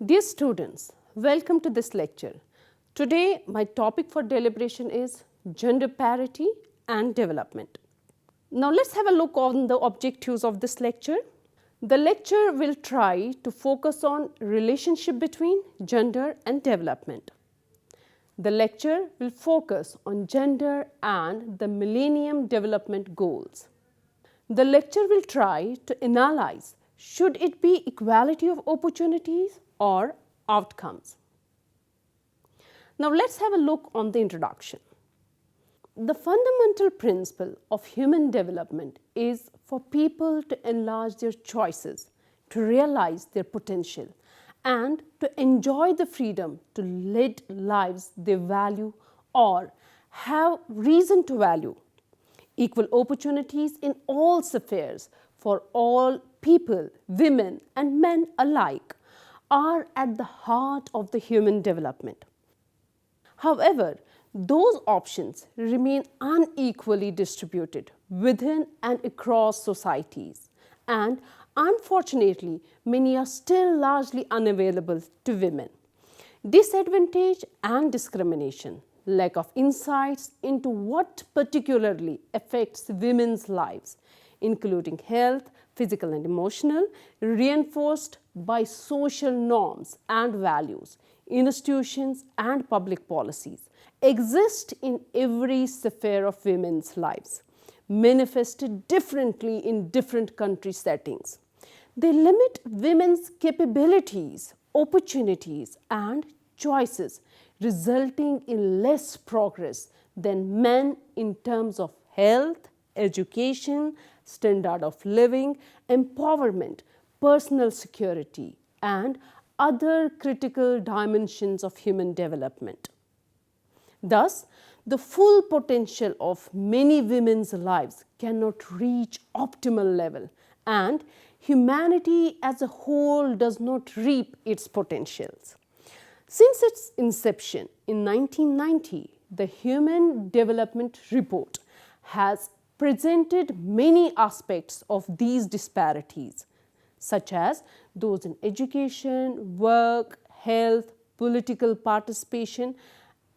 Dear students, welcome to this lecture. Today my topic for deliberation is gender parity and development. Now let's have a look on the objectives of this lecture. The lecture will try to focus on relationship between gender and development. The lecture will focus on gender and the Millennium Development Goals. The lecture will try to analyze should it be equality of opportunities or outcomes. Now let's have a look on the introduction. The fundamental principle of human development is for people to enlarge their choices, to realize their potential, and to enjoy the freedom to lead lives they value or have reason to value. Equal opportunities in all spheres for all people, women and men alike are at the heart of the human development. However, those options remain unequally distributed within and across societies, and unfortunately, many are still largely unavailable to women. Disadvantage and discrimination, lack of insights into what particularly affects women's lives, including health, physical and emotional, reinforced by social norms and values, institutions and public policies, exist in every sphere of women's lives, manifested differently in different country settings. They limit women's capabilities, opportunities and choices, resulting in less progress than men in terms of health, education, standard of living, empowerment, personal security, and other critical dimensions of human development. Thus, the full potential of many women's lives cannot reach optimal level, and humanity as a whole does not reap its potentials. Since its inception in 1990, the Human Development Report has presented many aspects of these disparities, such as those in education, work, health, political participation,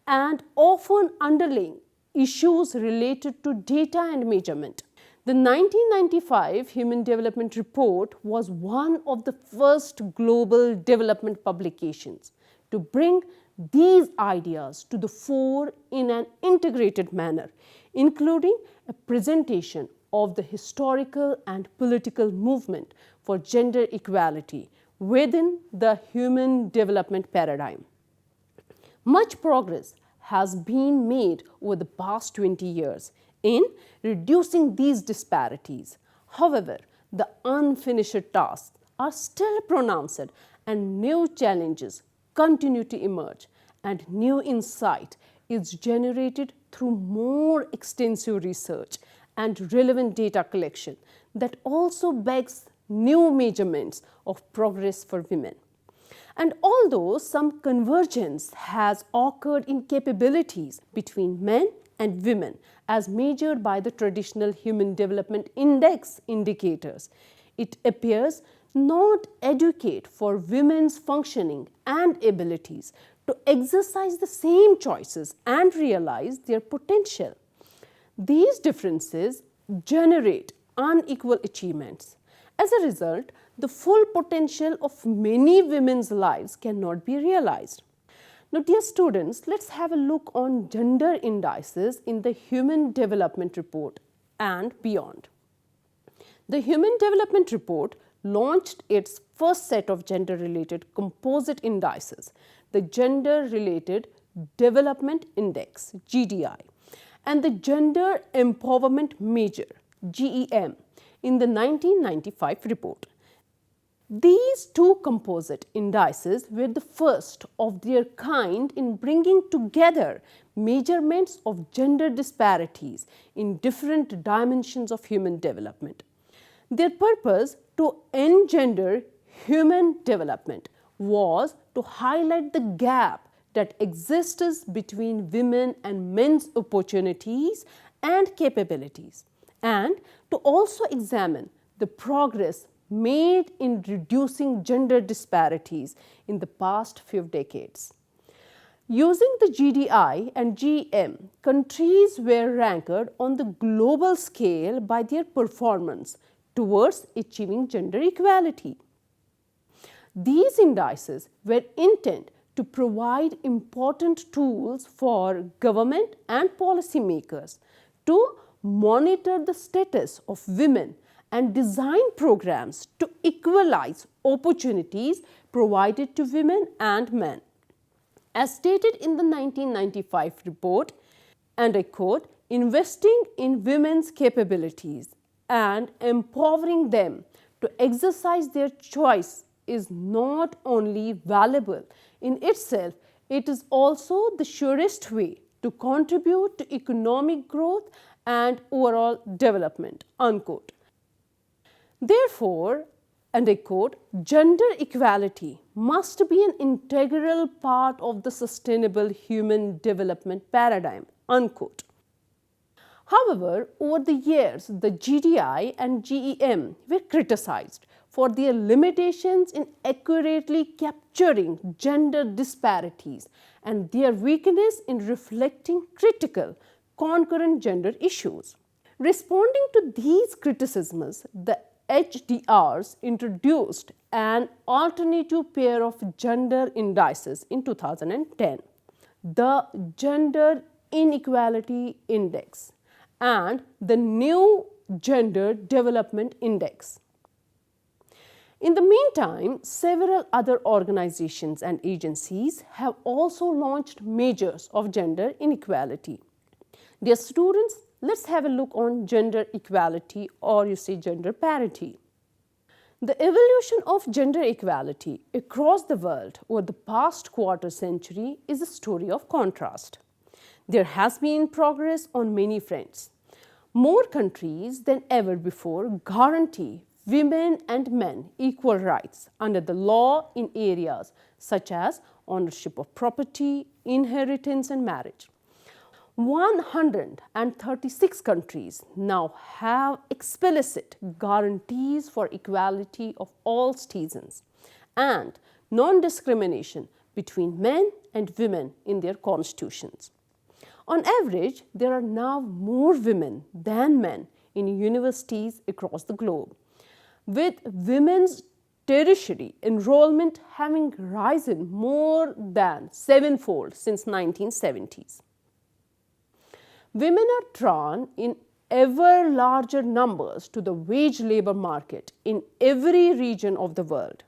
and often underlying issues related to data and measurement. The 1995 Human Development Report was one of the first global development publications to bring these ideas to the fore in an integrated manner, including a presentation of the historical and political movement for gender equality within the human development paradigm. Much progress has been made over the past 20 years in reducing these disparities. However, the unfinished tasks are still pronounced and new challenges continue to emerge, and new insight is generated through more extensive research and relevant data collection that also begs new measurements of progress for women. And although some convergence has occurred in capabilities between men and women as measured by the traditional Human Development Index indicators, it appears not adequate for women's functioning and abilities to exercise the same choices and realize their potential. These differences generate unequal achievements. As a result, the full potential of many women's lives cannot be realized. Now, dear students, let's have a look on gender indices in the Human Development Report and beyond. The Human Development Report launched its first set of gender-related composite indices, the Gender-Related Development Index (GDI) and the Gender Empowerment Measure (GEM) in the 1995 report. These two composite indices were the first of their kind in bringing together measurements of gender disparities in different dimensions of human development. Their purpose to engender human development was to highlight the gap that exists between women and men's opportunities and capabilities, and to also examine the progress made in reducing gender disparities in the past few decades. Using the GDI and GEM, countries were ranked on the global scale by their performance towards achieving gender equality. These indices were intended to provide important tools for government and policymakers to monitor the status of women and design programs to equalize opportunities provided to women and men. As stated in the 1995 report, and I quote, investing in women's capabilities and empowering them to exercise their choice is not only valuable in itself, it is also the surest way to contribute to economic growth and overall development, unquote. Therefore, and I quote, gender equality must be an integral part of the sustainable human development paradigm, unquote. However, over the years, the GDI and GEM were criticized for their limitations in accurately capturing gender disparities and their weakness in reflecting critical concurrent gender issues. Responding to these criticisms, the HDRs introduced an alternative pair of gender indices in 2010, the Gender Inequality Index and the new Gender Development Index. In the meantime, several other organizations and agencies have also launched measures of gender inequality. Dear students, let's have a look on gender equality, or you say gender parity. The evolution of gender equality across the world over the past quarter century is a story of contrast. There has been progress on many fronts. More countries than ever before guarantee women and men equal rights under the law in areas such as ownership of property, inheritance, and marriage. 136 countries now have explicit guarantees for equality of all citizens and non-discrimination between men and women in their constitutions. On average, there are now more women than men in universities across the globe, with women's tertiary enrollment having risen more than sevenfold since 1970s. Women are drawn in ever larger numbers to the wage labor market in every region of the world.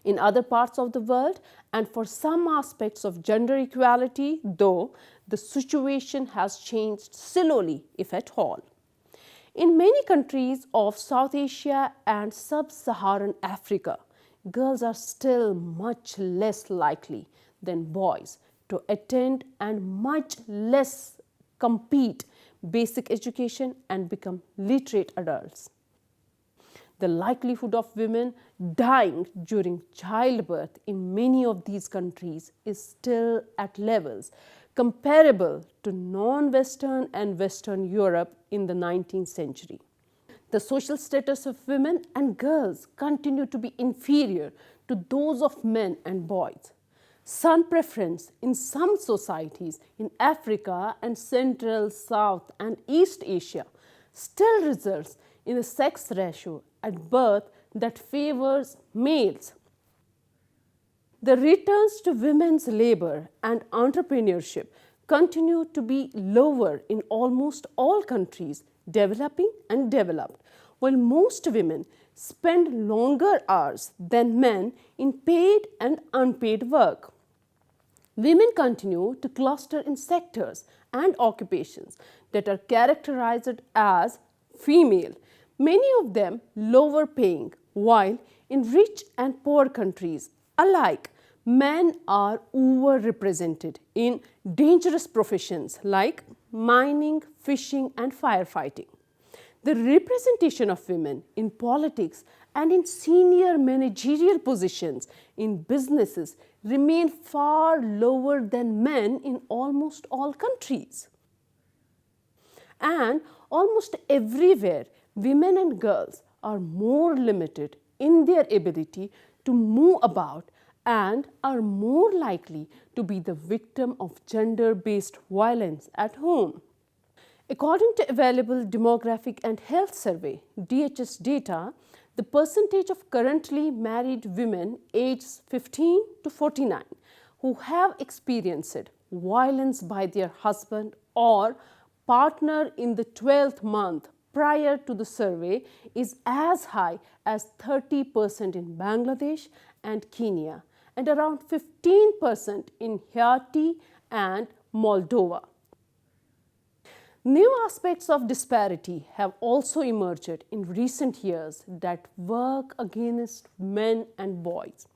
In other parts of the world, and for some aspects of gender equality, though, the situation has changed slowly, if at all. In many countries of South Asia and Sub-Saharan Africa, girls are still much less likely than boys to attend and much less compete basic education and become literate adults. The likelihood of women dying during childbirth in many of these countries is still at levels comparable to non-Western and Western Europe in the 19th century. The social status of women and girls continue to be inferior to those of men and boys. Son preference in some societies in Africa and Central, South, and East Asia still results in a sex ratio at birth that favors males. The returns to women's labor and entrepreneurship continue to be lower in almost all countries, developing and developed, while most women spend longer hours than men in paid and unpaid work. Women continue to cluster in sectors and occupations that are characterized as female, many of them lower paying, while in rich and poor countries alike, men are overrepresented in dangerous professions like mining, fishing, and firefighting. The representation of women in politics and in senior managerial positions in businesses remain far lower than men in almost all countries. And almost everywhere, women and girls are more limited in their ability to move about and are more likely to be the victim of gender-based violence at home. According to available Demographic and Health Survey (DHS) data, the percentage of currently married women aged 15 to 49 who have experienced violence by their husband or partner in the 12th month prior to the survey is as high as 30% in Bangladesh and Kenya and around 15% in Haiti and Moldova. New aspects of disparity have also emerged in recent years that work against men and boys.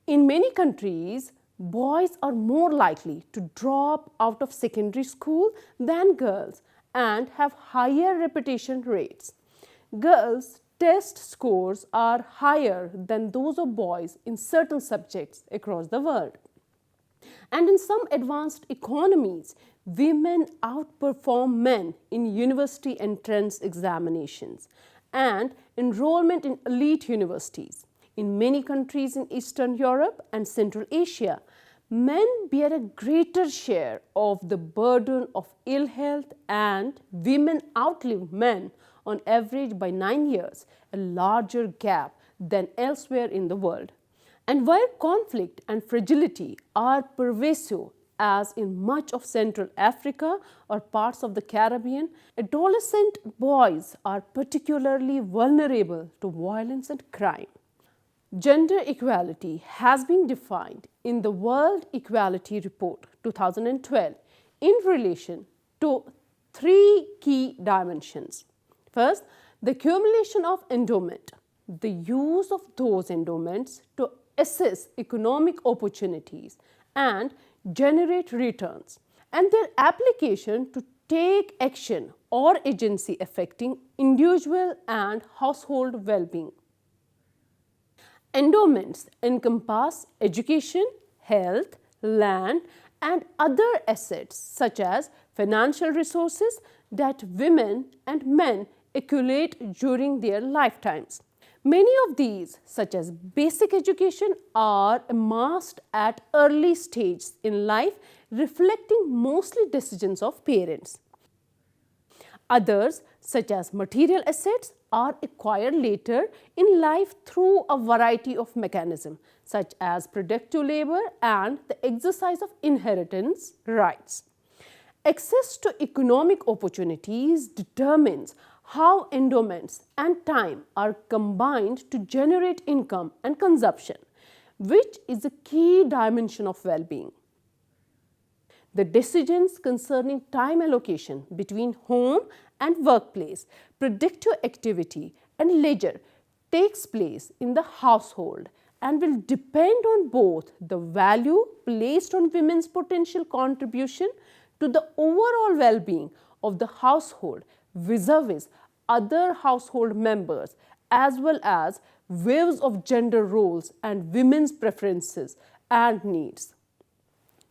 In many countries, boys are more likely to drop out of secondary school than girls and have higher repetition rates. Girls' test scores are higher than those of boys in certain subjects across the world. And in some advanced economies, women outperform men in university entrance examinations and enrollment in elite universities. In many countries in Eastern Europe and Central Asia, men bear a greater share of the burden of ill health and women outlive men on average by 9 years, a larger gap than elsewhere in the world. And while conflict and fragility are pervasive, as in much of Central Africa or parts of the Caribbean, adolescent boys are particularly vulnerable to violence and crime. Gender equality has been defined in the World Equality Report 2012 in relation to 3 key dimensions. First, the accumulation of endowment, the use of those endowments to assess economic opportunities and generate returns, and their application to take action or agency affecting individual and household well-being. Endowments encompass education, health, land, and other assets such as financial resources that women and men accumulate during their lifetimes. Many of these, such as basic education, are amassed at early stages in life, reflecting mostly decisions of parents. Others, such as material assets, are acquired later in life through a variety of mechanisms, such as productive labor and the exercise of inheritance rights. Access to economic opportunities determines how endowments and time are combined to generate income and consumption, which is a key dimension of well-being. The decisions concerning time allocation between home and workplace, productive activity and leisure takes place in the household and will depend on both the value placed on women's potential contribution to the overall well-being of the household vis-a-vis other household members, as well as views of gender roles and women's preferences and needs.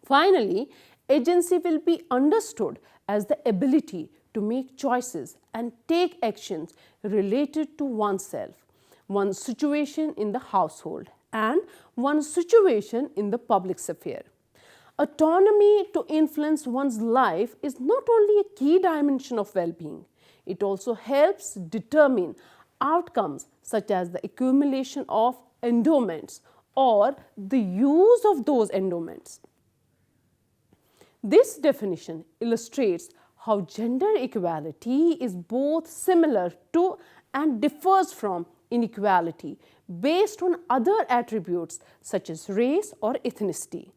Finally, agency will be understood as the ability to make choices and take actions related to oneself, one's situation in the household, and one's situation in the public sphere. Autonomy to influence one's life is not only a key dimension of well-being, it also helps determine outcomes such as the accumulation of endowments or the use of those endowments. This definition illustrates how gender equality is both similar to and differs from inequality based on other attributes such as race or ethnicity.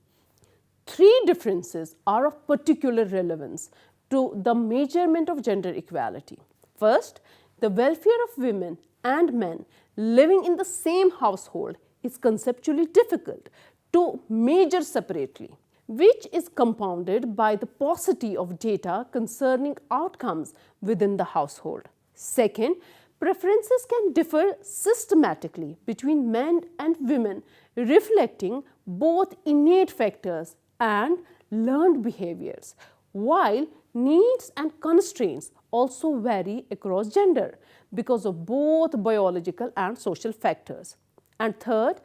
3 differences are of particular relevance to the measurement of gender equality. First, the welfare of women and men living in the same household is conceptually difficult to measure separately, which is compounded by the paucity of data concerning outcomes within the household. Second, preferences can differ systematically between men and women, reflecting both innate factors and learned behaviors, while needs and constraints also vary across gender because of both biological and social factors. And third,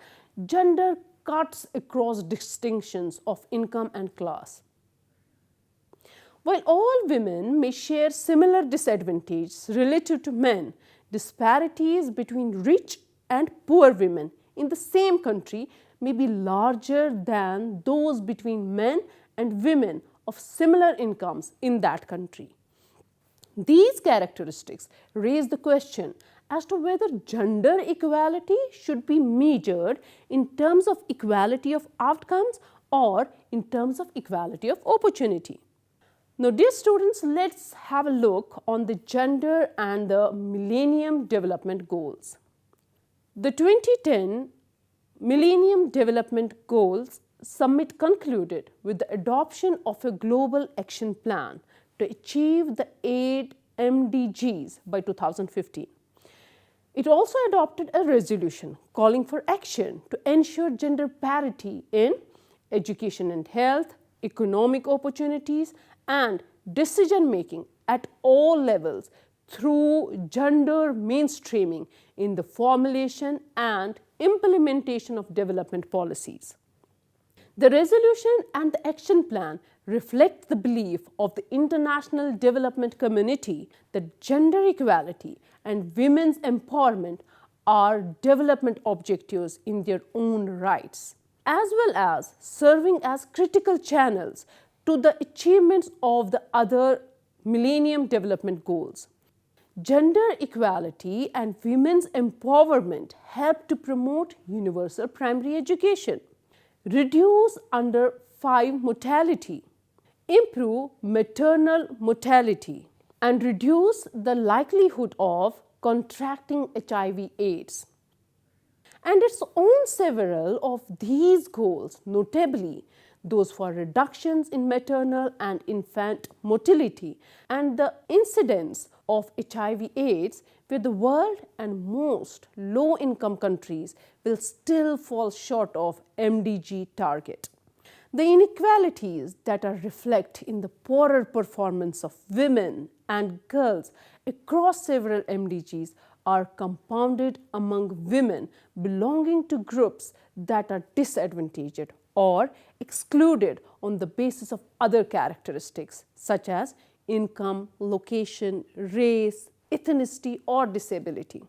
gender cuts across distinctions of income and class. While all women may share similar disadvantages relative to men, disparities between rich and poor women in the same country may be larger than those between men and women of similar incomes in that country. These characteristics raise the question as to whether gender equality should be measured in terms of equality of outcomes or in terms of equality of opportunity. Now, dear students, let's have a look on the gender and the Millennium Development Goals. The 2010 Millennium Development Goals Summit concluded with the adoption of a global action plan to achieve the 8 MDGs by 2015. It also adopted a resolution calling for action to ensure gender parity in education and health, economic opportunities, and decision making at all levels through gender mainstreaming in the formulation and implementation of development policies. The resolution and the action plan reflect the belief of the international development community that gender equality and women's empowerment are development objectives in their own rights, as well as serving as critical channels to the achievements of the other Millennium Development Goals. Gender equality and women's empowerment help to promote universal primary education, reduce under 5 mortality, improve maternal mortality, and reduce the likelihood of contracting HIV/AIDS. And its own several of these goals, notably those for reductions in maternal and infant mortality and the incidence of HIV/AIDS, where the world and most low-income countries will still fall short of MDG target. The inequalities that are reflected in the poorer performance of women and girls across several MDGs are compounded among women belonging to groups that are disadvantaged or excluded on the basis of other characteristics such as income, location, race, ethnicity, or disability.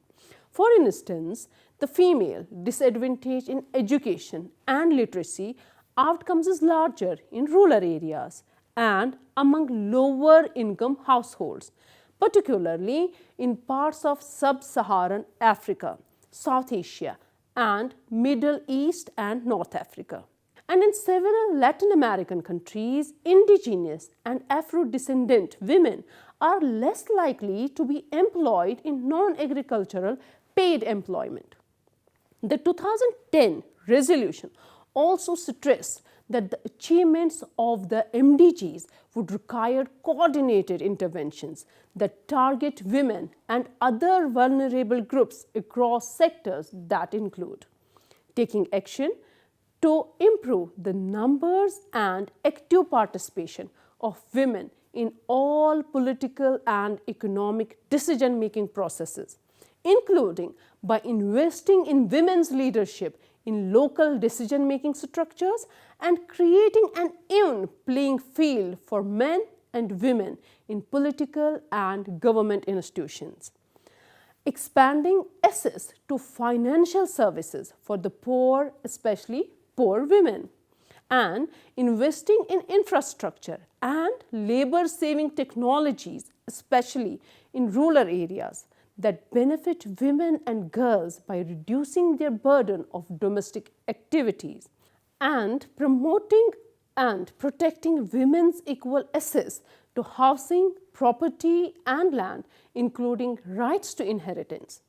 For instance, the female disadvantage in education and literacy outcomes is larger in rural areas and among lower income households, particularly in parts of sub-Saharan Africa, South Asia, and Middle East and North Africa. And in several Latin American countries, indigenous and Afro-descendant women are less likely to be employed in non-agricultural paid employment. The 2010 resolution also stressed that the achievements of the MDGs would require coordinated interventions that target women and other vulnerable groups across sectors that include taking action to improve the numbers and active participation of women in all political and economic decision-making processes, including by investing in women's leadership in local decision-making structures and creating an even playing field for men and women in political and government institutions. Expanding access to financial services for the poor, especially poor women, and investing in infrastructure and labor-saving technologies, especially in rural areas, that benefit women and girls by reducing their burden of domestic activities, and promoting and protecting women's equal access to housing, property, and land, including rights to inheritance.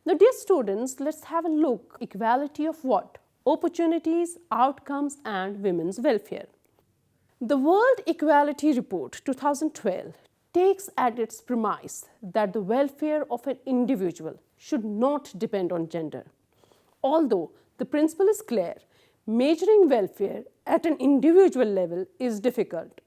Now, dear students, let's have a look at equality of what? Opportunities, outcomes, and women's welfare. The World Equality Report 2012 takes at its premise that the welfare of an individual should not depend on gender. Although the principle is clear, measuring welfare at an individual level is difficult.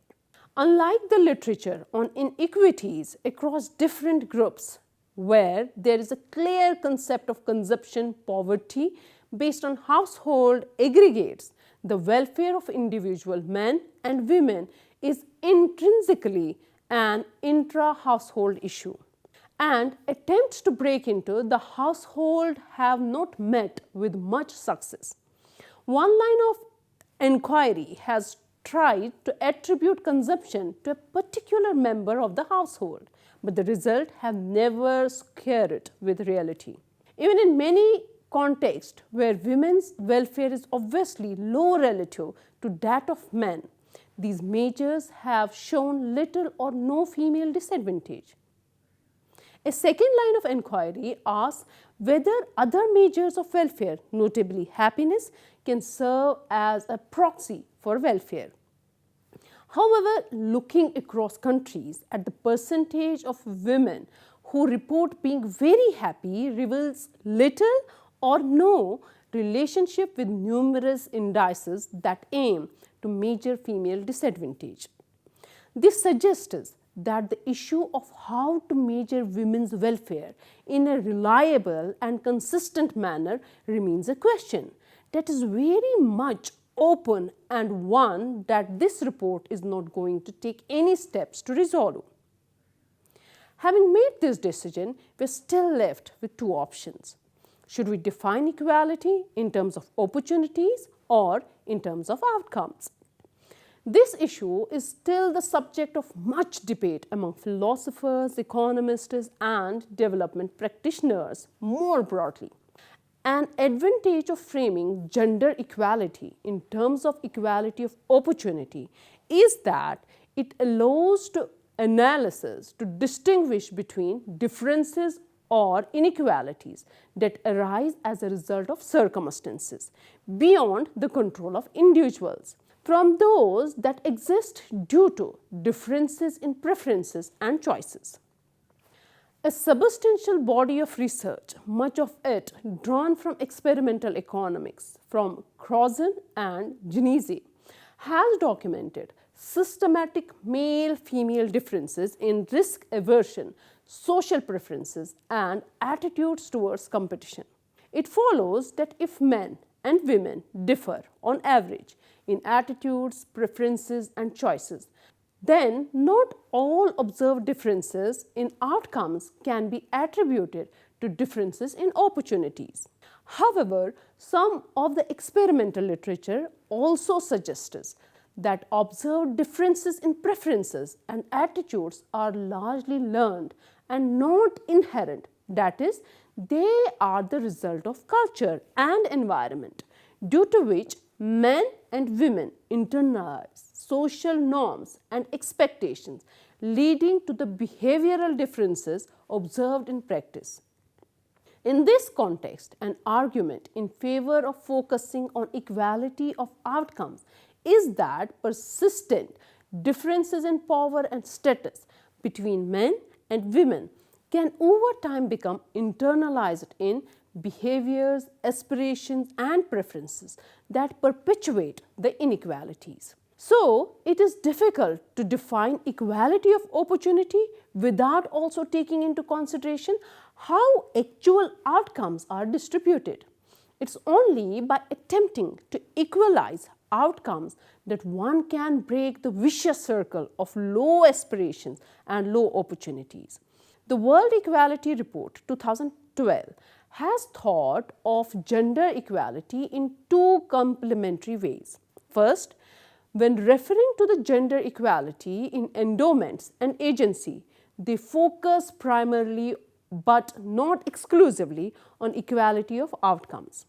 Unlike the literature on inequities across different groups, where there is a clear concept of consumption poverty based on household aggregates, the welfare of individual men and women is intrinsically an intra-household issue, and attempts to break into the household have not met with much success. One line of inquiry has tried to attribute consumption to a particular member of the household, but the result have never squared with reality. Even in many contexts where women's welfare is obviously low relative to that of men, these measures have shown little or no female disadvantage. A second line of inquiry asks whether other measures of welfare, notably happiness, can serve as a proxy for welfare. However, looking across countries at the percentage of women who report being very happy reveals little or no relationship with numerous indices that aim to measure female disadvantage. This suggests that the issue of how to measure women's welfare in a reliable and consistent manner remains a question that is very much open and one that this report is not going to take any steps to resolve. Having made this decision, we are still left with two options. Should we define equality in terms of opportunities or in terms of outcomes? This issue is still the subject of much debate among philosophers, economists, and development practitioners more broadly. An advantage of framing gender equality in terms of equality of opportunity is that it allows to analysis to distinguish between differences or inequalities that arise as a result of circumstances beyond the control of individuals, from those that exist due to differences in preferences and choices. A substantial body of research, much of it drawn from experimental economics from Crozon and Genese, has documented systematic male-female differences in risk aversion, social preferences, and attitudes towards competition. It follows that if men and women differ on average in attitudes, preferences, and choices, then not all observed differences in outcomes can be attributed to differences in opportunities. However, some of the experimental literature also suggests that observed differences in preferences and attitudes are largely learned and not inherent. That is, they are the result of culture and environment, due to which men and women internalize social norms and expectations, leading to the behavioral differences observed in practice. In this context, an argument in favor of focusing on equality of outcomes is that persistent differences in power and status between men and women can over time become internalized in behaviors, aspirations, and preferences that perpetuate the inequalities. So, it is difficult to define equality of opportunity without also taking into consideration how actual outcomes are distributed. It's only by attempting to equalize outcomes that one can break the vicious circle of low aspirations and low opportunities. The World Equality Report 2012 has thought of gender equality in two complementary ways. First, when referring to the gender equality in endowments and agency, they focus primarily but not exclusively on equality of outcomes.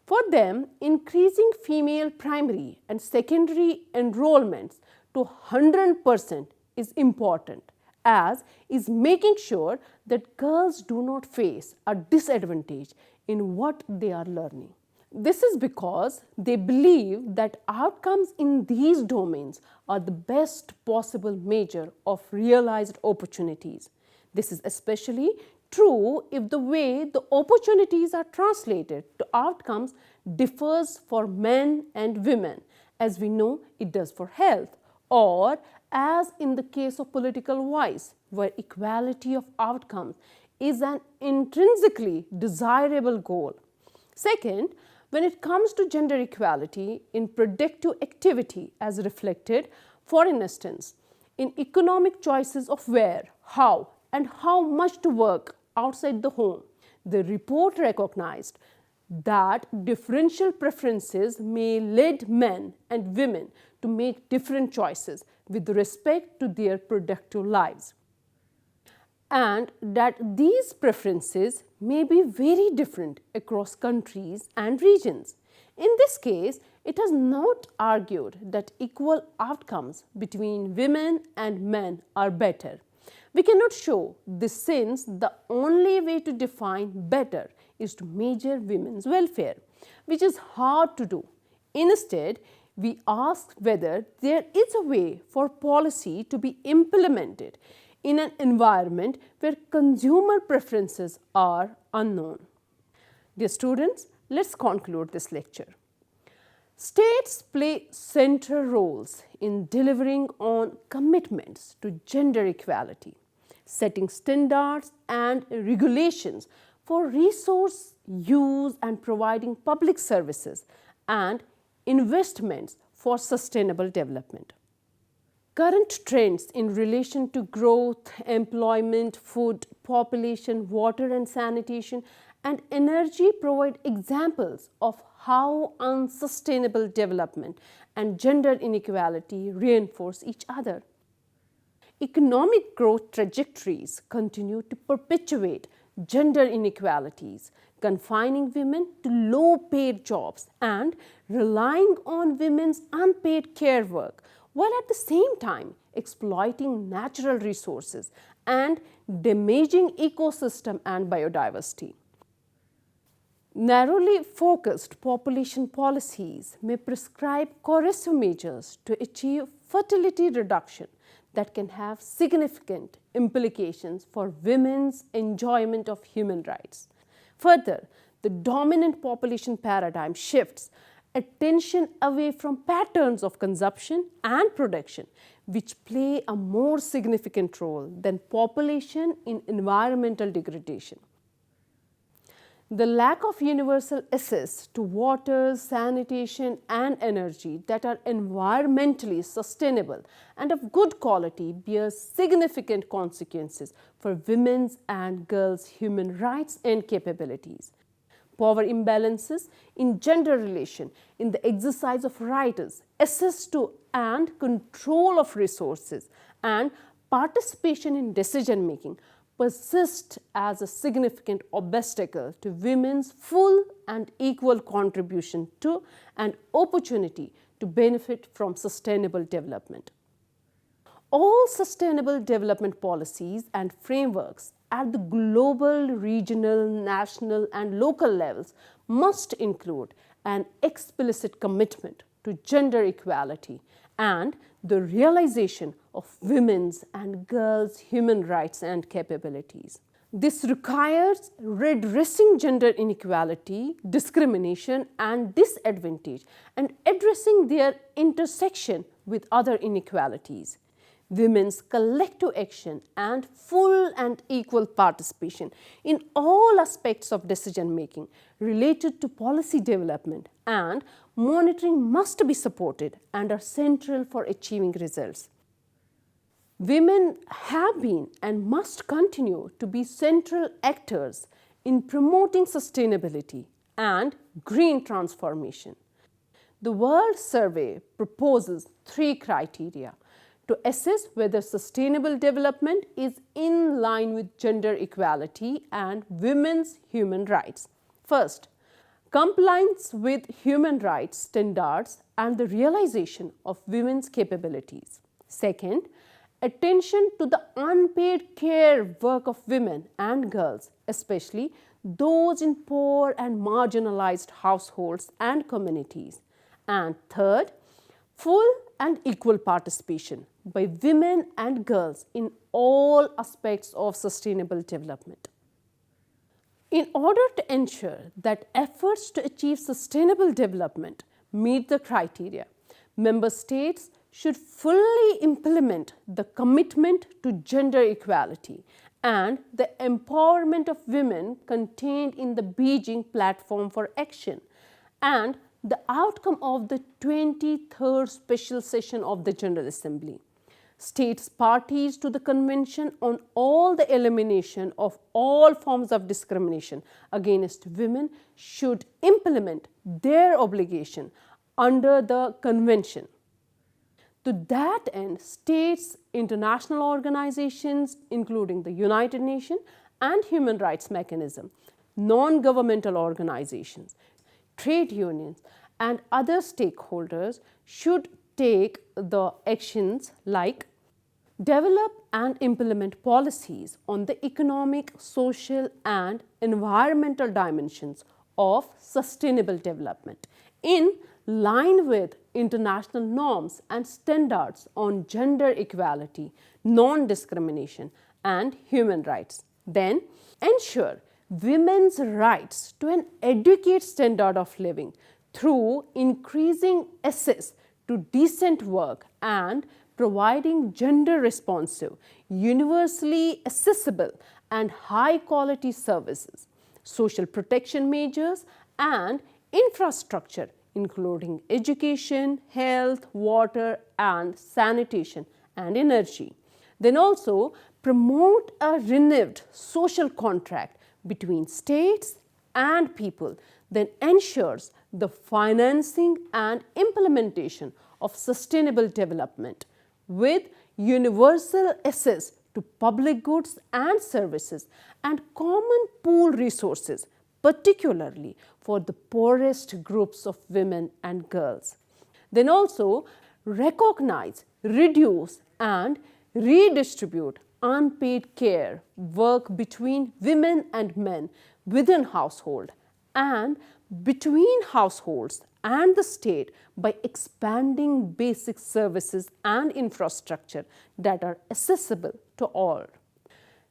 For them, increasing female primary and secondary enrollments to 100% is important, as is making sure that girls do not face a disadvantage in what they are learning. This is because they believe that outcomes in these domains are the best possible measure of realized opportunities. This is especially true if the way the opportunities are translated to outcomes differs for men and women, as we know it does for health, or as in the case of political voice, where equality of outcomes is an intrinsically desirable goal. Second, when it comes to gender equality in productive activity as reflected, for instance, in economic choices of where, how, and how much to work outside the home, the report recognized that differential preferences may lead men and women to make different choices with respect to their productive lives, and that these preferences may be very different across countries and regions. In this case, it has not argued that equal outcomes between women and men are better. We cannot show this, since the only way to define better is to measure women's welfare, which is hard to do. Instead, we ask whether there is a way for policy to be implemented in an environment where consumer preferences are unknown. Dear students, let's conclude this lecture. States play central roles in delivering on commitments to gender equality, setting standards and regulations for resource use and providing public services and investments for sustainable development. Current trends in relation to growth, employment, food, population, water and sanitation, and energy provide examples of how unsustainable development and gender inequality reinforce each other. Economic growth trajectories continue to perpetuate gender inequalities, confining women to low-paid jobs and relying on women's unpaid care work, while at the same time exploiting natural resources and damaging ecosystem and biodiversity. Narrowly focused population policies may prescribe coercive measures to achieve fertility reduction that can have significant implications for women's enjoyment of human rights. Further, the dominant population paradigm shifts attention away from patterns of consumption and production, which play a more significant role than population in environmental degradation. The lack of universal access to water, sanitation, and energy that are environmentally sustainable and of good quality bears significant consequences for women's and girls' human rights and capabilities. Power imbalances in gender relation in the exercise of rights, access to and control of resources, and participation in decision making persist as a significant obstacle to women's full and equal contribution to and opportunity to benefit from sustainable development. All sustainable development policies and frameworks at the global, regional, national, and local levels must include an explicit commitment to gender equality and the realization of women's and girls' human rights and capabilities. This requires redressing gender inequality, discrimination, and disadvantage, and addressing their intersection with other inequalities. Women's collective action and full and equal participation in all aspects of decision making related to policy development and monitoring must be supported and are central for achieving results. Women have been and must continue to be central actors in promoting sustainability and green transformation. The World Survey proposes 3 criteria to assess whether sustainable development is in line with gender equality and women's human rights. First, compliance with human rights standards and the realization of women's capabilities. Second, attention to the unpaid care work of women and girls, especially those in poor and marginalized households and communities. And third, full and equal participation by women and girls in all aspects of sustainable development. In order to ensure that efforts to achieve sustainable development meet the criteria, member states should fully implement the commitment to gender equality and the empowerment of women contained in the Beijing Platform for Action and the outcome of the 23rd Special Session of the General Assembly. States parties to the Convention on all the elimination of all forms of discrimination against women should implement their obligation under the Convention. To that end, states, international organizations, including the United Nations and Human Rights Mechanism, non-governmental organizations, trade unions, and other stakeholders should take the actions like develop and implement policies on the economic, social, and environmental dimensions of sustainable development in line with international norms and standards on gender equality, non-discrimination, and human rights. Then, ensure women's rights to an adequate standard of living through increasing access to decent work and providing gender responsive, universally accessible, and high quality services, social protection measures, and infrastructure, including education, health, water, and sanitation, and energy. Then also promote a renewed social contract between states and people that ensures the financing and implementation of sustainable development with universal access to public goods and services and common pool resources, particularly for the poorest groups of women and girls. Then also recognize, reduce, and redistribute unpaid care work between women and men within household and between households and the state by expanding basic services and infrastructure that are accessible to all.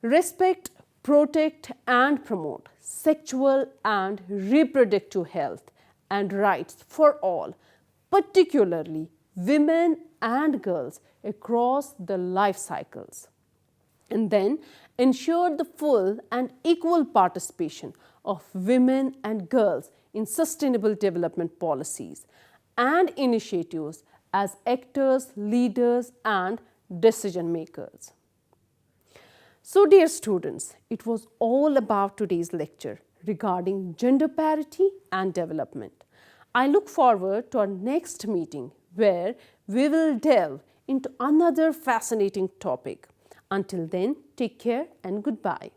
Respect, protect, and promote sexual and reproductive health and rights for all, particularly women and girls across the life cycles. And then ensure the full and equal participation of women and girls in sustainable development policies and initiatives as actors, leaders, and decision makers. So, dear students, it was all about today's lecture regarding gender parity and development. I look forward to our next meeting where we will delve into another fascinating topic. Until then, take care and goodbye.